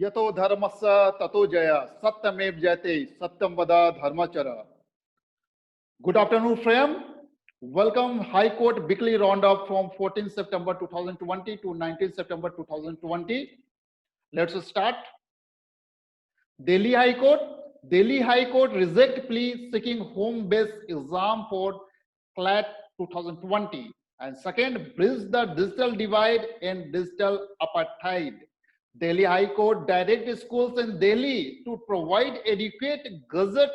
यतो धर्मस्य ततो जय सत्यमेव जयते सत्यम वद धर्मचर. Good afternoon, friend. Welcome High Court weekly roundup from 14 September 2020 to 19 September 2020. Let's start. Delhi High Court. Delhi High Court reject plea seeking home-based exam for CLAT 2020. And second, bridge the digital divide and digital apartheid. Delhi High Court direct schools in Delhi to provide adequate gadget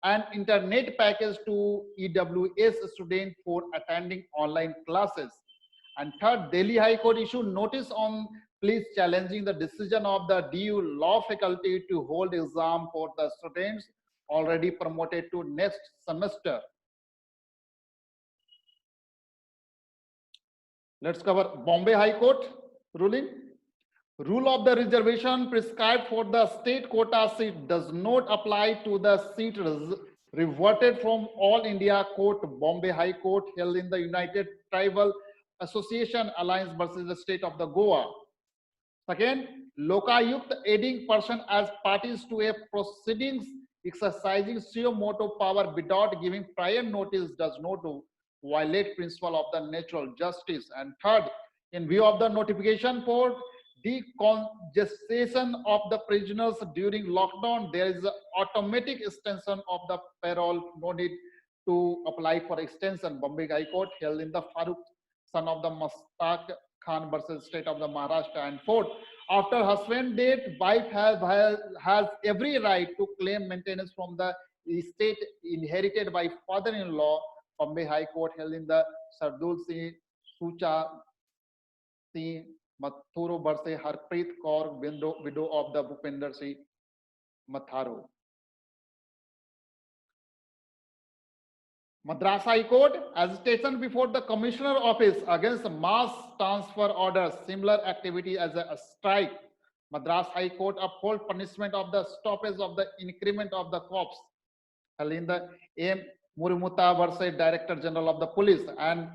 and internet package to EWS students for attending online classes. And third, Delhi High Court issued notice on please challenging the decision of the DU law faculty to hold exam for the students already promoted to next semester. Let's cover Bombay High Court ruling. Rule of the reservation prescribed for the state quota seat does not apply to the seat reverted from All India Court, Bombay High Court, held in the United Tribal Association Alliance versus the state of the Goa. Second, Lokayukt aiding person as parties to a proceedings exercising suo motu power without giving prior notice does not violate principle of the natural justice. And third, in view of the notification for decongestion of the prisoners during lockdown, there is an automatic extension of the parole. No need to apply for extension. Bombay High Court held in the Farooq, son of the Mustaq Khan versus state of the Maharashtra. And fourth, after husband death, wife has every right to claim maintenance from the estate inherited by father-in-law. Bombay High Court held in the Sardul Singh Sucha Singh Mathuro versus Harpreet Kaur, widow of the Bhupinder Singh Matharo. Madras High Court, agitation before the Commissioner Office against mass transfer orders, similar activity as a strike. Madras High Court uphold punishment of the stoppage of the increment of the corps. In the M. Murumuta versus Director General of the Police. And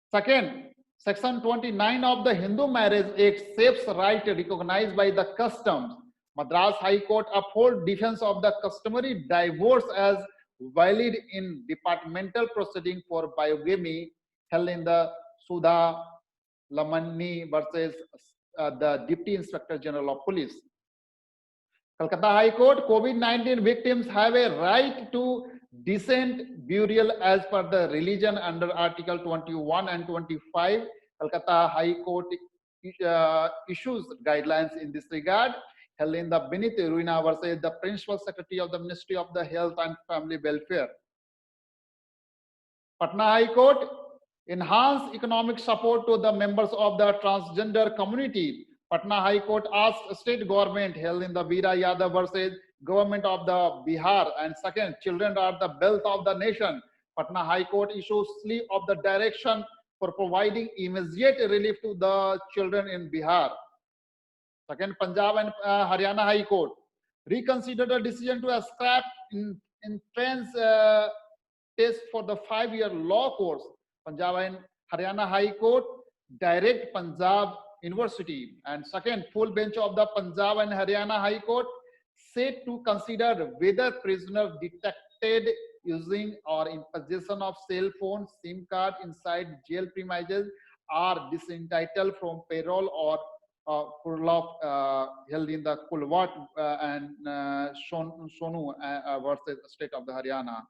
second, Section 29 of the Hindu Marriage Act saves right recognized by the customs. Madras High Court uphold defense of the customary divorce as valid in departmental proceeding for biogamy held in the Sudha Lamani versus the Deputy Inspector General of Police. Calcutta High Court, COVID-19 victims have a right to decent burial as per the religion under Article 21 and 25. Calcutta High Court issues guidelines in this regard. Held in the Binit Ruina versus the Principal Secretary of the Ministry of the Health and Family Welfare. Patna High Court, enhance economic support to the members of the transgender community. Patna High Court asked state government held in the Veera Yadav versus government of the Bihar. And second, children are the wealth of the nation. Patna High Court issues slip of the direction for providing immediate relief to the children in Bihar. Second, Punjab and Haryana High Court reconsidered the decision to scrap entrance test for the 5-year law course. Punjab and Haryana High Court direct Punjab University. And second, full bench of the Punjab and Haryana High Court said to consider whether prisoner detected using or in possession of cell phone, SIM card inside jail premises are disentitled from parole or Kurlov held in the Kulwat and Sonu versus state of the Haryana.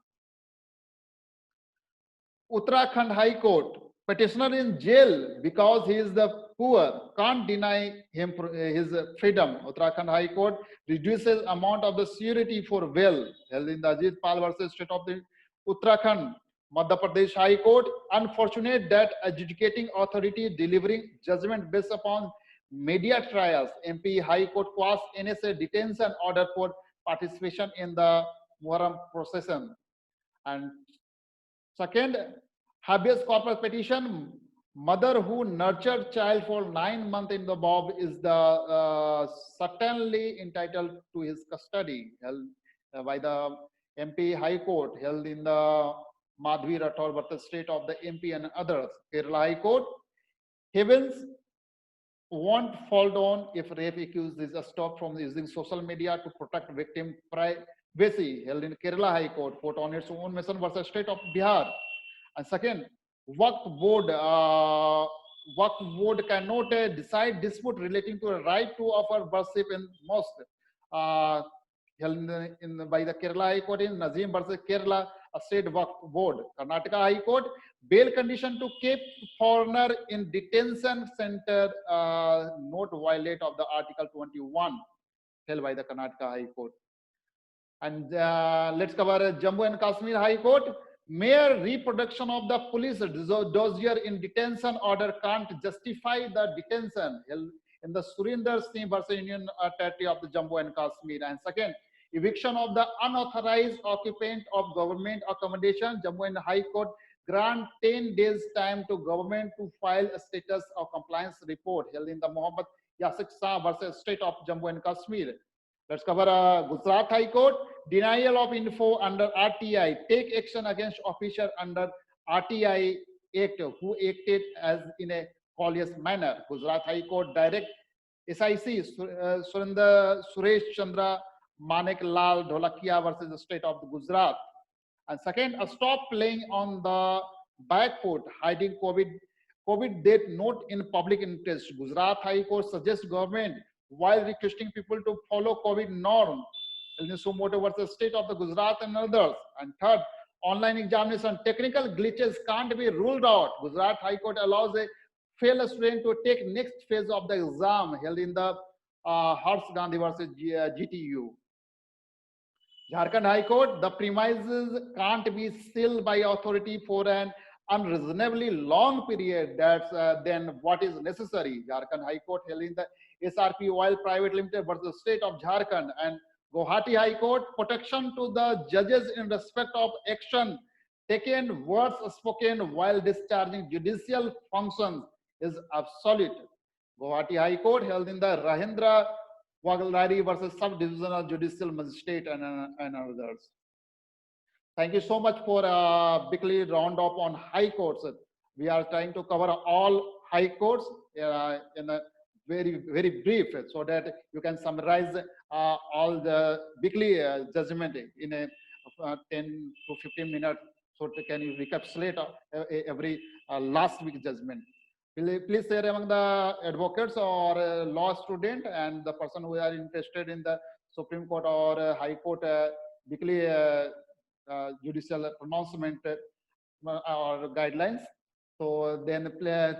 Uttarakhand High Court, petitioner in jail because he is the poor, can't deny him his freedom. Uttarakhand High Court reduces amount of the surety for bail, held in the Ajit Pal versus state of the Uttarakhand. Madhya Pradesh High Court, unfortunate that adjudicating authority delivering judgment based upon media trials. MP High Court quashed NSA detention order for participation in the Muharram procession. And second, habeas corpus petition, mother who nurtured child for 9 months in the Bob is the certainly entitled to his custody, held by the MP High Court, held in the Madhvi Rathore versus state of the MP and others. Kerala High Court, heavens won't fall down if rape accused is stopped from using social media to protect victim privacy, held in Kerala High Court, put on its own mission versus State of Bihar. And second, Waqf board, uh, Waqf board cannot decide dispute relating to a right to offer worship in mosque. Uh, held by the Kerala High Court in Nazim versus Kerala State Waqf Board. Karnataka High Court, bail condition to keep foreigner in detention center not violate of the Article 21 held by the Karnataka High Court. And let's cover Jammu and Kashmir High Court. Mere reproduction of the police dossier in detention order can't justify the detention held in the Surinder Singh versus Union Territory of the Jammu and Kashmir. And second, eviction of the unauthorized occupant of government accommodation. Jammu and High Court grant 10 days time to government to file a status of compliance report held in the Mohammed Yasik Shah versus State of Jammu and Kashmir. Let's cover Gujarat High Court. Denial of info under RTI. Take action against officer under RTI Act who acted as in a collious manner. Gujarat High Court direct SIC Suresh Chandra Manek Lal Dholakia versus the state of Gujarat. And second, stop playing on the back foot, hiding COVID death not in public interest. Gujarat High Court suggests government while requesting people to follow COVID norm. Sumoto versus state of the Gujarat and others. And third, online examination technical glitches can't be ruled out. Gujarat High Court allows a failed student to take next phase of the exam held in the Harsh Gandhi versus GTU. Jharkhand High Court, the premises can't be sealed by authority for an unreasonably long period. That's then what is necessary. Jharkhand High Court held in the SRP Oil Private Limited versus State of Jharkhand. And Guwahati High Court, protection to the judges in respect of action taken, words spoken while discharging judicial functions is absolute. Guwahati High Court held in the Rahindra Wagaldari versus Sub-Divisional Judicial Magistrate and others. Thank you so much for a weekly roundup on high courts. We are trying to cover all high courts in a very brief so that you can summarize all the weekly judgment in a 10 to 15 minutes. So can you recapitulate every last week judgment? Please share among the advocates or law student and the person who are interested in the Supreme Court or High Court weekly judicial pronouncement or guidelines. So then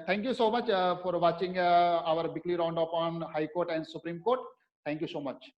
thank you so much for watching our weekly roundup on High Court and Supreme Court. Thank you so much.